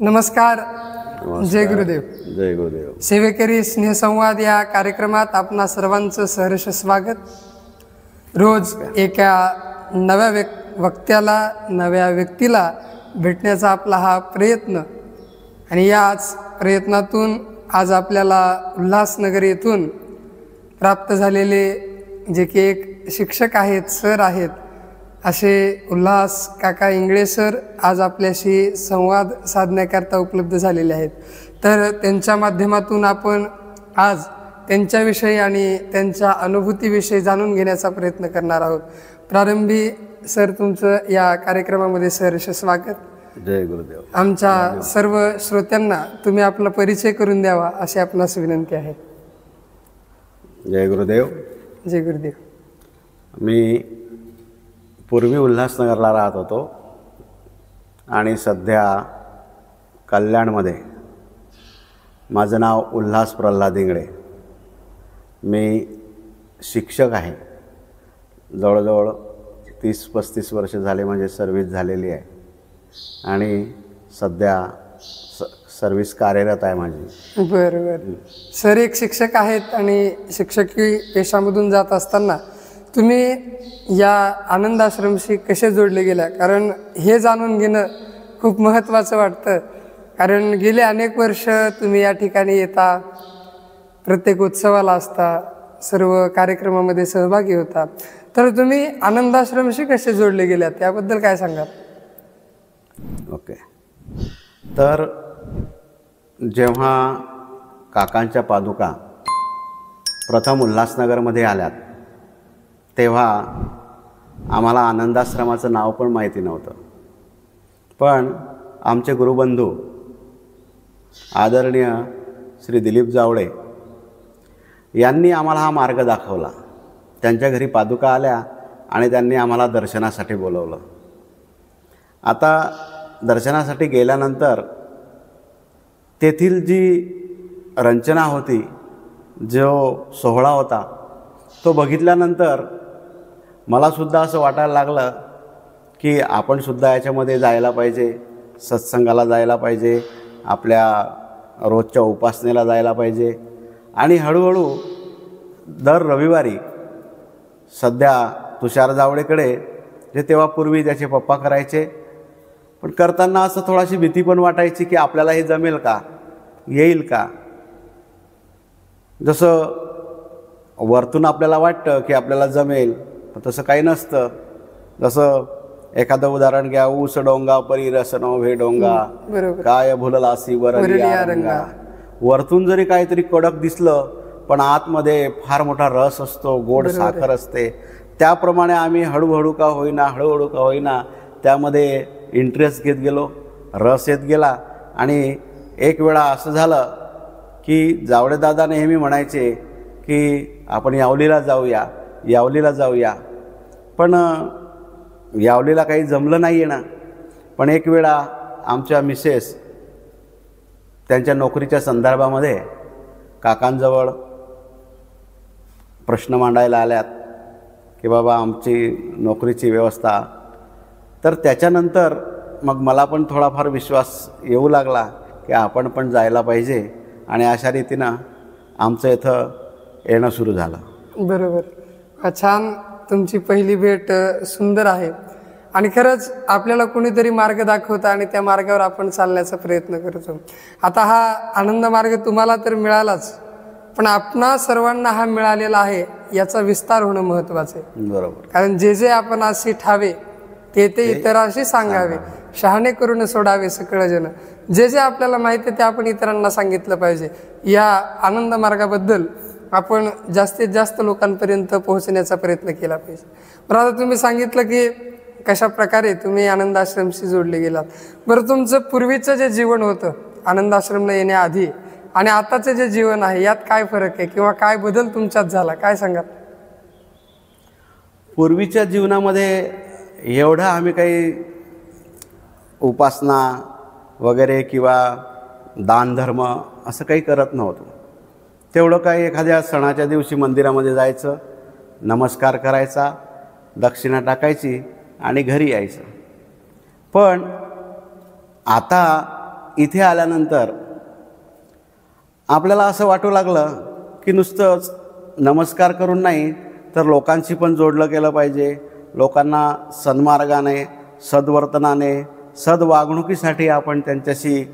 नमस्कार. जय गुरुदेव. जय गुरुदेव. सेवेकरी स्नेहसंवाद या कार्यक्रमात आपणा सर्वांचं सहर्ष स्वागत. रोज एका नव्या वक्त्याला, नव्या व्यक्तीला भेटण्याचा आपला हा प्रयत्न आणि याच प्रयत्नातून आज आपल्याला उल्हासनगर येथून प्राप्त झालेले जे की एक शिक्षक आहेत, सर आहेत, असे उल्हास काका इंगळे सर आज आपल्याशी संवाद साधण्याकरता उपलब्ध झालेले आहेत. तर त्यांच्या माध्यमातून आपण आज त्यांच्याविषयी आणि त्यांच्या अनुभूतीविषयी जाणून घेण्याचा प्रयत्न करणार आहोत. प्रारंभी सर तुमचं या कार्यक्रमामध्ये सहर्ष स्वागत. जय गुरुदेव. आमच्या सर्व श्रोत्यांना तुम्ही आपला परिचय करून द्यावा अशी आपणास विनंती आहे. जय गुरुदेव. जय गुरुदेव. मी पूर्वी उल्हासनगरला राहत होतो आणि सध्या कल्याणमध्ये. माझं नाव उल्हास प्रल्हाद इंगळे. मी शिक्षक आहे. जवळजवळ 30-35 वर्ष झाले म्हणजे सर्व्हिस झालेली आहे आणि सध्या सर्व्हिस कार्यरत आहे माझी. बरं बरं. सर एक शिक्षक आहेत आणि शिक्षकी पेशामधून जात असताना तुम्ही या आनंद आश्रमशी कसे जोडले गेल्या, कारण हे जाणून घेणं खूप महत्त्वाचं वाटतं. कारण गेले अनेक वर्ष तुम्ही या ठिकाणी येता, प्रत्येक उत्सवाला असता, सर्व कार्यक्रमामध्ये सहभागी होता. तर तुम्ही आनंद आश्रमशी कसे जोडले गेल्यात त्याबद्दल काय सांगाल? ओके. तर जेव्हा काकांच्या पादुका प्रथम उल्हासनगरमध्ये आल्यात तेव्हा आम्हाला आनंदाश्रमाचं नाव पण माहिती नव्हतं. पण आमचे गुरुबंधू आदरणीय श्री दिलीप जावळे यांनी आम्हाला हा मार्ग दाखवला. त्यांच्या घरी पादुका आल्या आणि त्यांनी आम्हाला दर्शनासाठी बोलवलं. आता दर्शनासाठी गेल्यानंतर तेथील जी रंचना होती, जो सोहळा होता, तो बघितल्यानंतर मलासुद्धा असं वाटायला लागलं की आपणसुद्धा याच्यामध्ये जायला पाहिजे, सत्संगाला जायला पाहिजे, आपल्या रोजच्या उपासनेला जायला पाहिजे. आणि हळूहळू दर रविवारी सध्या तुषार जावळेकडे जे तेव्हा पूर्वी त्याचे पप्पा करायचे, पण करताना असं थोडीशी भीती पण वाटायची की आपल्याला हे जमेल का, येईल का. जसं वरतून आपल्याला वाटतं की आपल्याला जमेल, पण तसं काही नसतं. जसं एखादं उदाहरण घ्या, ऊस डोंगा परी रसनो भे डोंगा, काय भुललासी वरलिया रंगा. वरतून जरी काहीतरी कडक दिसलं पण आतमध्ये फार मोठा रस असतो, गोड साखर असते. त्याप्रमाणे आम्ही हळूहळू का होईना त्यामध्ये इंटरेस्ट घेत गेलो, रस येत गेला. आणि एक वेळा असं झालं की जावळेदादा नेहमी म्हणायचे की आपण यावलीला जाऊया. पण यावलीला काही जमलं नाही आहे ना. पण एक वेळा आमच्या मिसेस त्यांच्या नोकरीच्या संदर्भामध्ये काकांजवळ प्रश्न मांडायला आल्यात की बाबा आमची नोकरीची व्यवस्था. तर त्याच्यानंतर मग मला पण थोडाफार विश्वास येऊ लागला की आपण पण जायला पाहिजे आणि अशा रीतीनं आमचं इथं येणं सुरू झालं. बरोबर. छान. तुमची पहिली भेट सुंदर आहे आणि खरंच आपल्याला कोणीतरी मार्ग दाखवता आणि त्या मार्गावर आपण चालण्याचा प्रयत्न करतो. आता हा आनंद मार्ग तुम्हाला तर मिळालाच, पण आपणा सर्वांना हा मिळालेला आहे याचा विस्तार होणं महत्त्वाचं आहे. बरोबर. कारण जे आपण अशी ठावे ते इतरांशी सांगावे, शहाणे करून सोडावे सकळ जन. जे आपल्याला माहिती आहे ते आपण इतरांना सांगितलं पाहिजे. या आनंद मार्गाबद्दल आपण जास्तीत जास्त लोकांपर्यंत पोहोचण्याचा प्रयत्न केला पाहिजे. बरं, आता तुम्ही सांगितलं की कशा प्रकारे तुम्ही आनंद आश्रमशी जोडले गेलात. बरं, तुमचं पूर्वीचं जे जीवन होतं आनंद आश्रमला येण्याआधी आणि आताचं जे जीवन आहे यात काय फरक आहे किंवा काय बदल तुमच्यात झाला, काय सांगाल? पूर्वीच्या जीवनामध्ये एवढं आम्ही काही उपासना वगैरे किंवा दानधर्म असं काही करत नव्हतो. तेवढं काही एखाद्या सणाच्या दिवशी मंदिरामध्ये जायचं, नमस्कार करायचा, दक्षिणा टाकायची आणि घरी यायचं. पण आता इथे आल्यानंतर आपल्याला असं वाटू लागलं की नुसतंच नमस्कार करून नाही तर लोकांशी पण जोडलं गेलं पाहिजे. लोकांना सन्मार्गाने, सद्वर्तनाने, सद्वागणुकीसाठी आपण त्यांच्याशी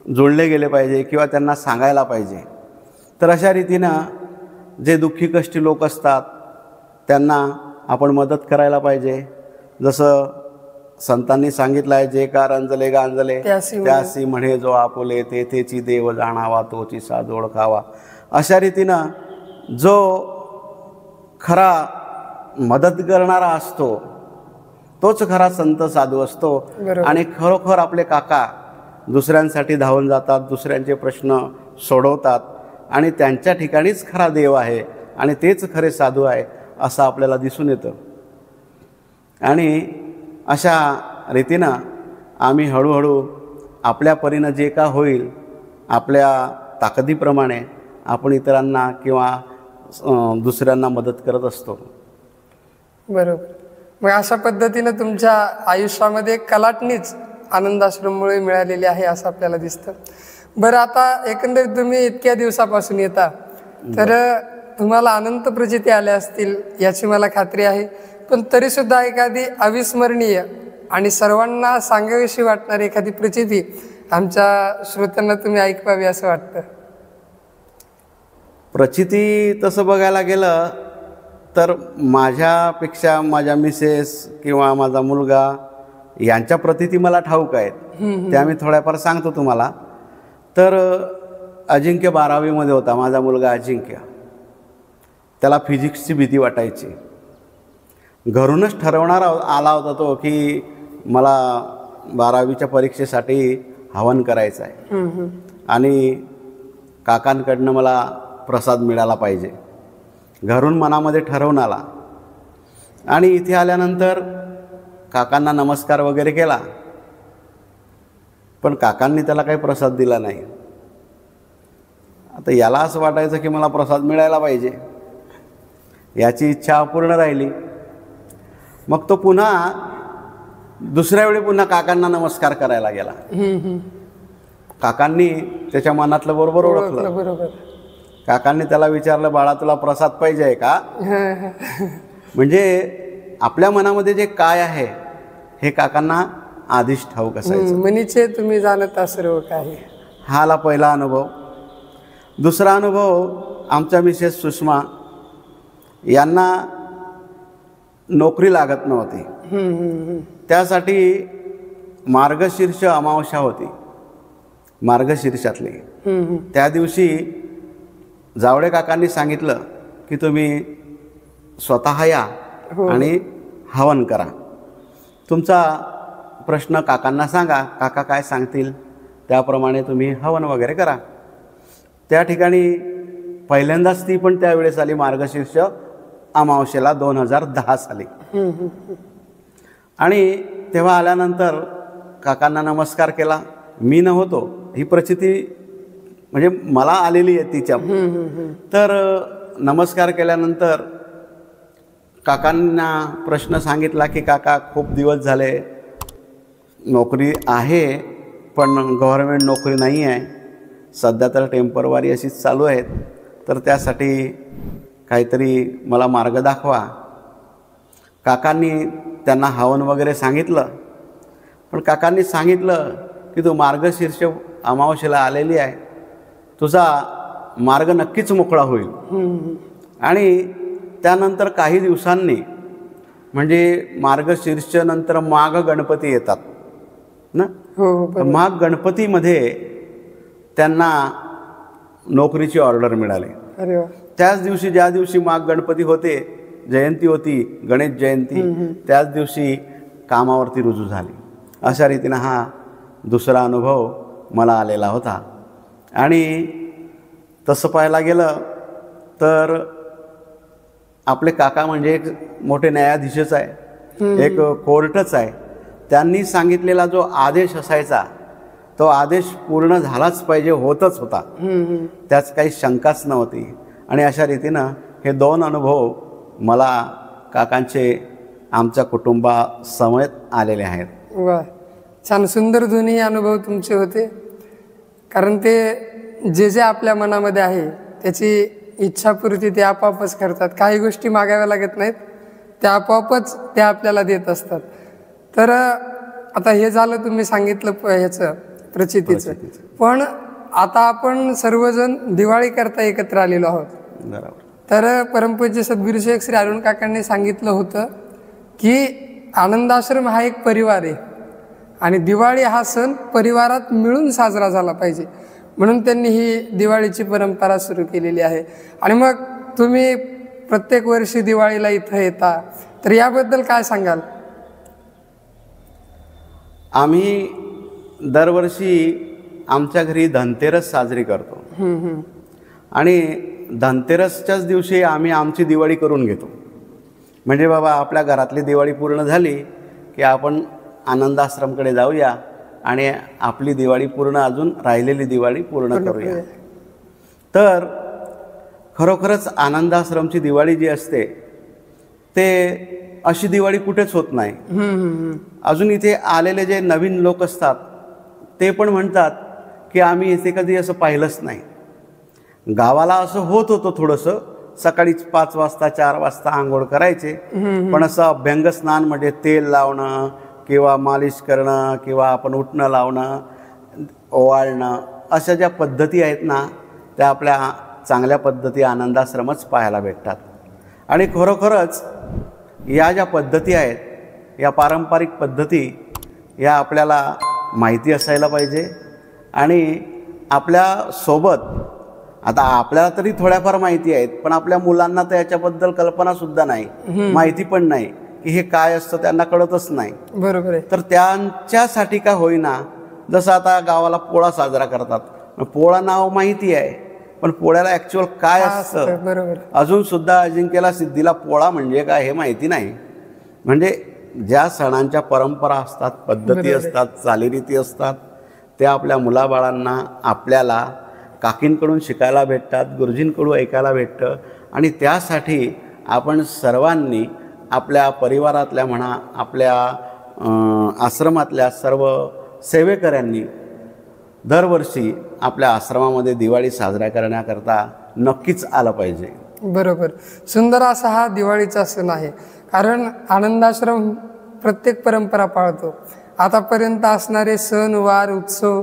जोडले गेले पाहिजे किंवा त्यांना सांगायला पाहिजे. तर अशा रीतीनं जे दुःखी कष्टी लोक असतात त्यांना आपण मदत करायला पाहिजे. जसं संतांनी सांगितलं आहे, जे का रंजले गांजले त्यासी म्हणे जो आपुले, तेथेची देव जाणावा तोची साध ओळखावा. अशा रीतीनं जो खरा मदत करणारा असतो तोच खरा संत साधू असतो. आणि खरोखर आपले काका दुसऱ्यांसाठी धावून जातात, दुसऱ्यांचे प्रश्न सोडवतात आणि त्यांच्या ठिकाणीच खरा देव आहे आणि तेच खरे साधू आहे असं आपल्याला दिसून येतं. आणि अशा रीतीनं आम्ही हळूहळू आपल्या परीनं जे का होईल आपल्या ताकदीप्रमाणे आपण इतरांना किंवा दुसऱ्यांना मदत करत असतो. बरोबर. मग अशा पद्धतीनं तुमच्या आयुष्यामध्ये कलाटणीच आनंदाश्रममुळे मिळालेली आहे असं आपल्याला दिसतं. बरं, आता एकंदरीत तुम्ही इतक्या दिवसापासून येता तर तुम्हाला अनंत प्रचिती आल्या असतील याची मला खात्री आहे. पण तरीसुद्धा एखादी अविस्मरणीय आणि सर्वांना सांगावीशी वाटणारी एखादी प्रचिती आमच्या श्रोत्यांना तुम्ही ऐकवावी असं वाटतं. प्रचिती तसं बघायला गेलं तर माझ्यापेक्षा माझ्या मिसेस किंवा माझा मुलगा यांच्या प्रचिती मला ठाऊक आहेत, त्या मी थोड्याफार सांगतो तुम्हाला. तर अजिंक्य 12वीमध्ये होता माझा मुलगा अजिंक्य. त्याला फिजिक्सची भीती वाटायची. घरूनच ठरवणारा आला होता तो की मला 12वीच्या परीक्षेसाठी हवन करायचं आहे आणि काकांकडनं मला प्रसाद मिळाला पाहिजे. घरून मनामध्ये ठरवून आला आणि इथे आल्यानंतर काकांना नमस्कार वगैरे केला, पण काकांनी त्याला काही प्रसाद दिला नाही. आता याला असं वाटायचं की मला प्रसाद मिळायला पाहिजे, याची इच्छा अपूर्ण राहिली. मग तो पुन्हा दुसऱ्या वेळी पुन्हा काकांना नमस्कार करायला गेला. काकांनी त्याच्या मनातलं बरोबर ओळखलं. काकांनी त्याला विचारलं, बाळा तुला प्रसाद पाहिजे आहे का? म्हणजे आपल्या मनामध्ये जे काय आहे हे काकांना आधीच ठाऊक असायचं. मनीचे तुम्ही जाणता सर्व काही. हा आला पहिला अनुभव. दुसरा अनुभव, आमच्या मिसेस सुषमा यांना नोकरी लागत नव्हती. त्यासाठी मार्गशीर्ष अमावस्या होती, मार्गशीर्षातली. त्या दिवशी जावळे काकांनी सांगितलं की तुम्ही स्वतः या आणि हवन करा. तुमचा प्रश्न काकांना सांगा, काका काय सांगतील त्याप्रमाणे तुम्ही हवन वगैरे करा. त्या ठिकाणी पहिल्यांदाच ती पण त्यावेळेस आली मार्गशीर्ष अमावस्येला 2010 साली. आणि तेव्हा आल्यानंतर काकांना नमस्कार केला. मी नव्हतो, ही प्रचिती म्हणजे मला आलेली आहे तिच्या. तर नमस्कार केल्यानंतर काकांना प्रश्न सांगितला की काका खूप दिवस झाले नोकरी आहे पण गव्हर्नमेंट नोकरी नाही आहे, सध्या तर टेम्परवारी अशीच चालू आहेत, तर त्यासाठी काहीतरी मला मार्ग दाखवा. काकांनी त्यांना हवन वगैरे सांगितलं, पण काकांनी सांगितलं की तू मार्गशीर्ष अमावस्येला आलेली आहे, तुझा मार्ग नक्कीच मोकळा होईल. आणि त्यानंतर काही दिवसांनी म्हणजे मार्गशीर्ष नंतर माघ गणपती येतात ना. माघ गणपतीमध्ये त्यांना नोकरीची ऑर्डर मिळाली. त्याच दिवशी, ज्या दिवशी माघ गणपती होते, जयंती होती, गणेश जयंती, त्याच दिवशी कामावरती रुजू झाली. अशा रीतीनं हा दुसरा अनुभव मला आलेला होता. आणि तसं पाहायला गेलं तर आपले काका म्हणजे एक मोठे न्यायाधीशच आहे, एक कोर्टच आहे. त्यांनी सांगितलेला जो आदेश असायचा तो आदेश पूर्ण झालाच पाहिजे, होतच होता, त्याच काही शंकाच नव्हती. आणि अशा रीतीनं हे दोन अनुभव मला काकांचे आमच्या कुटुंबासमवेत आलेले आहेत. वा, छान सुंदर दोन्ही अनुभव तुमचे होते. कारण ते जे जे आपल्या मनामध्ये आहे त्याची इच्छापूर्ती ते आपोआपच करतात. काही गोष्टी मागाव्या लागत नाहीत, त्या आपोआपच ते आपल्याला देत असतात. तर आता हे झालं तुम्ही सांगितलं ह्याचं प्रचितीचं. पण आता आपण सर्वजण दिवाळी करता एकत्र आलेलो आहोत. बरोबर. तर परमपूज्य सद्गुरू शेख श्री अरुण काकांनी सांगितलं होतं की आनंदाश्रम हा एक परिवार आहे आणि दिवाळी हा सण परिवारात मिळून साजरा झाला पाहिजे, म्हणून त्यांनी ही दिवाळीची परंपरा सुरू केलेली आहे. आणि मग तुम्ही प्रत्येक वर्षी दिवाळीला इथं येता, तर याबद्दल काय सांगाल? आम्ही दरवर्षी आमच्या घरी धनतेरस साजरी करतो आणि धनतेरसच्याच दिवशी आम्ही आमची दिवाळी करून घेतो. म्हणजे बाबा आपल्या घरातली दिवाळी पूर्ण झाली की आपण आनंदाश्रमकडे जाऊया आणि आपली दिवाळी पूर्ण, अजून राहिलेली दिवाळी पूर्ण करूया. तर खरोखरच आनंदाश्रमची दिवाळी जी असते ते अशी दिवाळी कुठेच होत नाही. अजून इथे आलेले जे नवीन लोक असतात ते पण म्हणतात की आम्ही इथे कधी असं पाहिलंच नाही. गावाला असं होत होतं थोडंसं, सकाळीच 5 वाजता 4 वाजता आंघोळ करायचे, पण असं अभ्यंगस्नान म्हणजे तेल लावणं किंवा मालिश करणं किंवा आपण उठणं लावणं, ओवाळणं, अशा ज्या पद्धती आहेत ना त्या आपल्या चांगल्या पद्धती आनंदाश्रमच पाहायला भेटतात. आणि खरोखरच या ज्या पद्धती आहेत, या पारंपरिक पद्धती या आपल्याला माहिती असायला पाहिजे. आणि आपल्यासोबत आता आपल्याला तरी थोड्याफार माहिती आहेत, पण आपल्या मुलांना तर याच्याबद्दल कल्पनासुद्धा नाही, माहिती पण नाही की हे काय असतं, त्यांना कळतच नाही. बरोबर आहे. तर त्यांच्यासाठी का होईना, जसं आता गावाला पोळा साजरा करतात, पोळा नाव माहिती आहे पण पोळ्याला ॲक्च्युअल काय असतं बरोबर अजूनसुद्धा अजिंक्यला सिद्धीला पोळा म्हणजे काय हे माहिती नाही. म्हणजे ज्या सणांच्या परंपरा असतात, पद्धती असतात, चालीरीती असतात, त्या आपल्या मुलाबाळांना आपल्याला काकींकडून शिकायला भेटतात, गुरुजींकडून ऐकायला भेटतं. आणि त्यासाठी आपण सर्वांनी आपल्या परिवारातल्या म्हणा, आपल्या आश्रमातल्या सर्व सेवेकऱ्यांनी दरवर्षी आपल्या आश्रमामध्ये दिवाळी साजरा करण्याकरता नक्कीच आलं पाहिजे. बरोबर. सुंदर असा हा दिवाळीचा सण आहे, कारण आनंदाश्रम प्रत्येक परंपरा पाळतो. आतापर्यंत असणारे सण वार उत्सव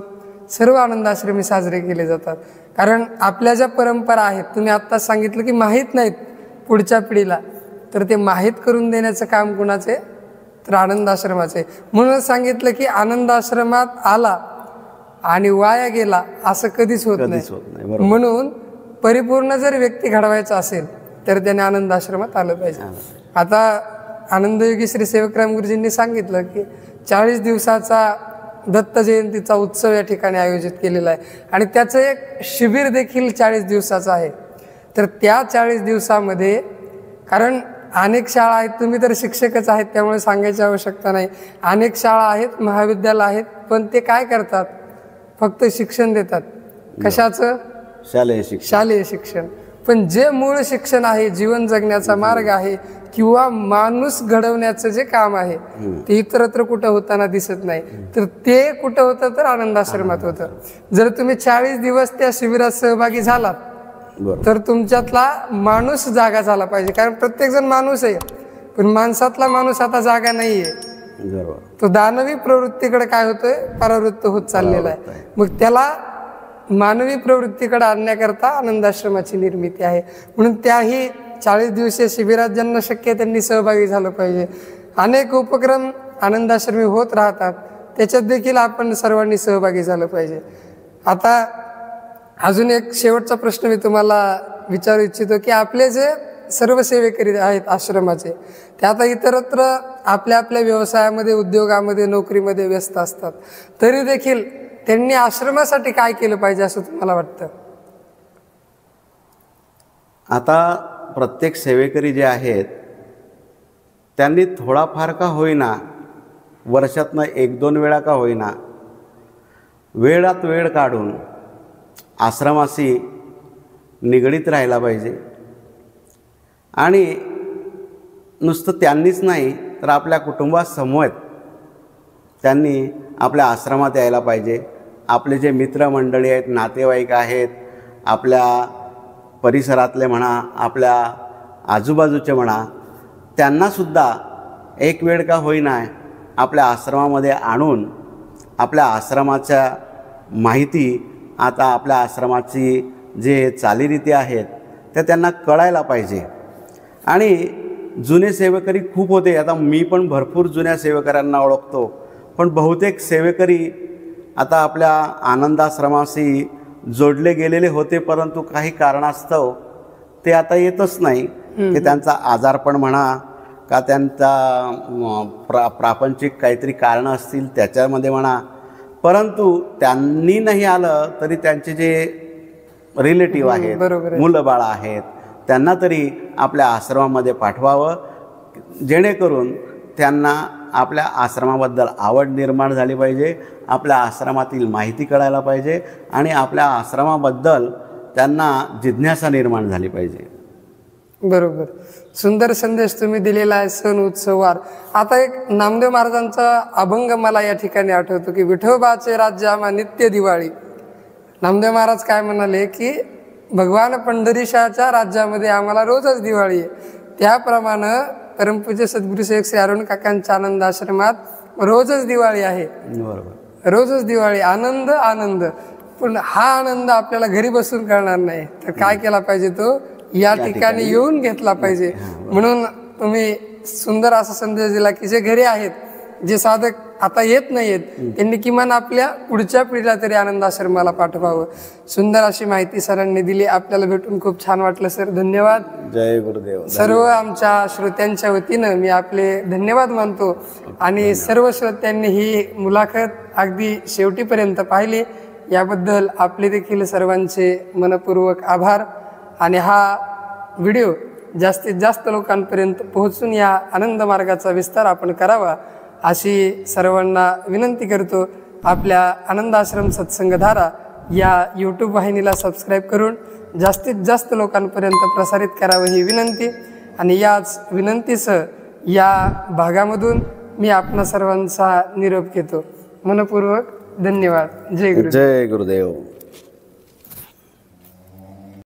सर्व आनंदाश्रमी साजरे केले जातात. कारण आपल्या ज्या परंपरा आहेत, तुम्ही आत्ताच सांगितलं की माहीत नाहीत पुढच्या पिढीला, तर ते माहीत करून देण्याचं काम कुणाचे, तर आनंदाश्रमाचे. म्हणूनच सांगितलं की आनंदाश्रमात आला आणि वाया गेला असं कधीच होत नाही. म्हणून परिपूर्ण जर व्यक्ती घडवायचा असेल तर त्याने आनंदाश्रमात आलं पाहिजे. आता आनंदयोगी श्री सेवकराम गुरुजींनी सांगितलं की 40 दिवसाचा दत्त जयंतीचा उत्सव या ठिकाणी आयोजित केलेला आहे आणि त्याचं एक शिबिर देखील 40 दिवसाचं आहे. तर त्या 40 दिवसामध्ये, कारण अनेक शाळा आहेत, तुम्ही तर शिक्षकच आहेत त्यामुळे सांगायची आवश्यकता नाही, अनेक शाळा आहेत, महाविद्यालय आहेत, पण ते काय करतात, फक्त शिक्षण देतात. कशाचं? शालेय शिक्षण. पण जे मूळ शिक्षण आहे, जीवन जगण्याचा मार्ग आहे किंवा माणूस घडवण्याचं जे काम आहे ते इतरत्र कुठं होताना दिसत नाही. तर ते कुठं होतं, तर आनंदाश्रमात होतं. जर तुम्ही 40 दिवस त्या शिबिरात सहभागी झालात तर तुमच्यातला माणूस जागा झाला पाहिजे. कारण प्रत्येक जण माणूस आहे, पण माणसातला माणूस आता जागा नाहीये. तो दानवी प्रवृत्तीकडे काय होतोय, परावृत्त होत चाललेला आहे. मग त्याला मानवी प्रवृत्तीकडे आणण्याकरता आनंदाश्रमाची निर्मिती आहे. म्हणून त्याही 40 दिवसीय शिबिरात ज्यांना शक्य आहे त्यांनी सहभागी झालं पाहिजे. अनेक उपक्रम आनंदाश्रमी होत राहतात, त्याच्यात देखील आपण सर्वांनी सहभागी झालं पाहिजे. आता अजून एक शेवटचा प्रश्न मी तुम्हाला विचारू इच्छितो की आपले जे सर्व सेवेकरी आहेत आश्रमाचे, ते आता इतरत्र आपल्या आपल्या व्यवसायामध्ये, उद्योगामध्ये, नोकरीमध्ये व्यस्त असतात, तरी देखील त्यांनी आश्रमासाठी काय केलं पाहिजे असं तुम्हाला वाटतं? आता प्रत्येक सेवेकरी जे आहेत त्यांनी थोडाफार का होईना, वर्षातनं 1-2 वेळा का होईना, वेळात वेळ काढून आश्रमाशी निगडीत राहायला पाहिजे. आणि नुसतं त्यांनीच नाही तर आपल्या कुटुंबासमवेत त्यांनी आपल्या आश्रमात यायला पाहिजे. आपले जे मित्रमंडळी आहेत, नातेवाईक आहेत, आपल्या परिसरातले म्हणा, आपल्या आजूबाजूचे म्हणा, त्यांनासुद्धा एक वेळ का होईना आपल्या आश्रमामध्ये आणून आपल्या आश्रमाच्या माहिती, आता आपल्या आश्रमाची जे चालीरीती आहेत त्या त्यांना कळायला पाहिजे. आणि जुने सेवेकरी खूप होते. आता मी पण भरपूर जुन्या सेवेकऱ्यांना ओळखतो, पण बहुतेक सेवेकरी आता आपल्या आनंदाश्रमाशी जोडले गेलेले होते, परंतु काही कारणास्तव ते आता येतच नाही. की त्यांचा आजारपण म्हणा का त्यांचा प्रापंचिक काहीतरी कारणं असतील त्याच्यामध्ये म्हणा, परंतु त्यांनी नाही आलं तरी त्यांचे जे रिलेटिव्ह आहेत, मुलं बाळं आहेत, त्यांना तरी आपल्या आश्रमामध्ये पाठवावं, जेणेकरून त्यांना आपल्या आश्रमाबद्दल आवड निर्माण झाली पाहिजे, आपल्या आश्रमातील माहिती कळायला पाहिजे आणि आपल्या आश्रमाबद्दल त्यांना जिज्ञासा निर्माण झाली पाहिजे. बरोबर. सुंदर संदेश तुम्ही दिलेला आहे सण उत्सवार. आता एक नामदेव महाराजांचा अभंग मला या ठिकाणी आठवतो की विठोबाचे राज्य आम्हा नित्य दिवाळी. नामदेव महाराज काय म्हणाले की भगवान पंढरीशाच्या राज्यामध्ये आम्हाला रोजच दिवाळी आहे. त्याप्रमाणे परमपूज्य सद्गुरू श्री अरुण काकांच्या आनंद आश्रमात रोजच दिवाळी आहे. बरोबर, रोजच दिवाळी, आनंद आनंद. पण हा आनंद आपल्याला घरी बसून कळणार नाही, तर काय केला पाहिजे, तो या ठिकाणी येऊन घेतला पाहिजे. म्हणून तुम्ही सुंदर असा संदेश दिला की जे घरी आहेत, जे साधक आता येत नाहीत, त्यांनी किमान आपल्या पुढच्या पिढीला तरी आनंद आश्रमाला पाठवावं. सुंदर अशी माहिती सरांनी दिली. आपल्याला भेटून खूप छान वाटलं सर. धन्यवाद. जय गुरुदेव. सर्व आमच्या श्रोत्यांच्या वतीनं मी आपले धन्यवाद मानतो. आणि सर्व श्रोत्यांनी ही मुलाखत अगदी शेवटीपर्यंत पाहिली, याबद्दल आपले देखील सर्वांचे मनपूर्वक आभार. आणि हा व्हिडिओ जास्तीत जास्त लोकांपर्यंत पोहोचून या आनंद मार्गाचा विस्तार आपण करावा अशी सर्वांना विनंती करतो. आपल्या आनंद आश्रम सत्संगधारा या यूट्यूब वाहिनीला सबस्क्राईब करून जास्तीत जास्त लोकांपर्यंत प्रसारित करावं ही विनंती. आणि याच विनंतीसह या भागामधून मी आपणा सर्वांचा निरोप घेतो. मनपूर्वक धन्यवाद. जय गुरुदेव. जय गुरुदेव.